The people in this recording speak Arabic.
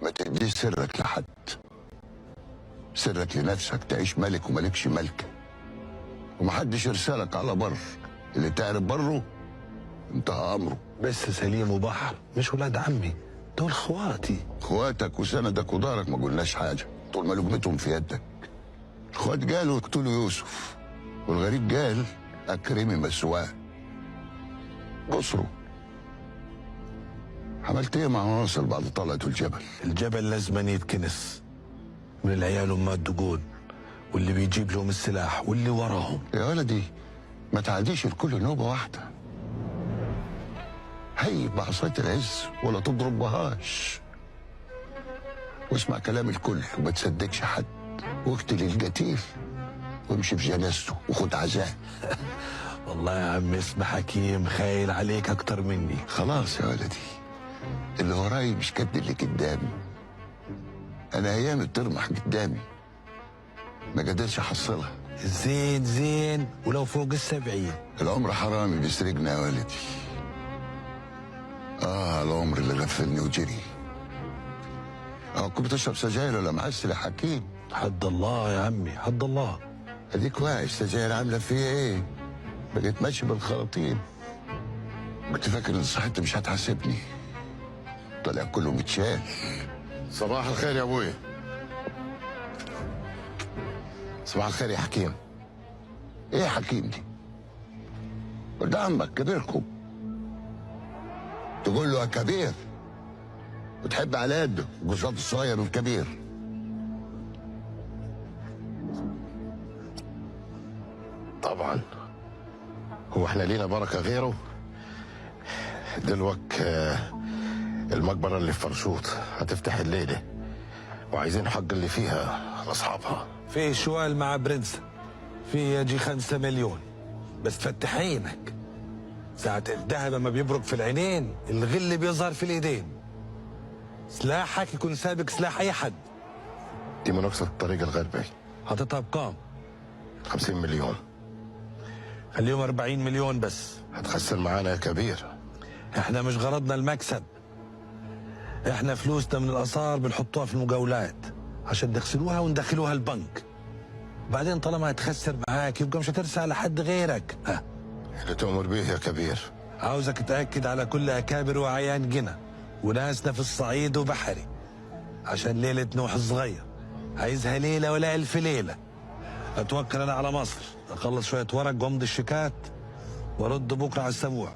ما تديش سرك لحد. سرك لنفسك، تعيش ملك وملكش ملكه. ومحدش يرسلك على بر. اللي تعرف بره انتهى امره. بس سليم وبحر مش ولاد عمي، دول اخواتي. اخواتك وسندك ودارك ما قلناش حاجه طول ما لقمتهم في يدك. اخوات قالوا اقتلوا يوسف، والغريب قال اكرمي مسواه. بصروا عملت ايه مع ناصر بعد طلعته الجبل؟ الجبل لازم يتكنس من العيال وما الدقون واللي بيجيب لهم السلاح واللي وراهم. يا ولدي ما تعديش الكل نوبه واحده. هي بعصايه العز ولا تضرب بهاش. واسمع كلام الكل وما تصدقش حد، واقتل القتيل وامشي في جنازته وخد عزاء. والله يا عم اسم حكيم خايل عليك اكتر مني. خلاص يا ولدي، اللي وراي مش قد اللي قدامي. انا ايامي بترمح قدامي ما قدرش احصلها. زين زين ولو فوق ال70. العمر حرامي بيسرقنا يا ولدي. العمر اللي غفلني وجري. كنت بتشرب سجاير ولا معسل يا حكيم؟ حد الله يا عمي حد الله. اديك واعي السجاير عامله فيا ايه؟ بقيت ماشي بالخراطيم. كنت فاكر ان صحتي مش هتحاسبني، طلع كله متشال. صباح الخير يا ابوي. صباح الخير يا حكيم. ايه يا حكيم دي؟ ده عمك كبيركم، تقول له يا كبير وتحب على قده قصاد الصغير والكبير. طبعا هو احنا لينا بركه غيره؟ دلوك المقبره اللي في فرشوط هتفتح الليله وعايزين حق اللي فيها لاصحابها. في شوال مع برنس، في يجي 5 مليون، بس فتح عينك. ساعة الذهب ما بيبرق في العينين الغل بيظهر في الايدين. سلاحك يكون سابق سلاح اي حد. دي منافسه الطريق الغربي. حاططها بكام؟ 50 مليون. خليهم 40 مليون بس. هتخسر معانا يا كبير. احنا مش غرضنا المكسب، احنا فلوسنا من الاثار بنحطوها في المقاولات عشان ندخلوها وندخلوها البنك. بعدين طالما هتخسر معاك يبقى مش هترسى على حد غيرك. اللي تؤمر به يا كبير. عاوزك تأكد على كل أكابر وعيان جنى وناسنا في الصعيد وبحري، عشان ليلة نوح الصغير عايزها ليلة ولا 1000 ليلة. أتوكل أنا على مصر، أخلص شوية ورق وأمضي الشيكات وأرد بكرة على السبوع.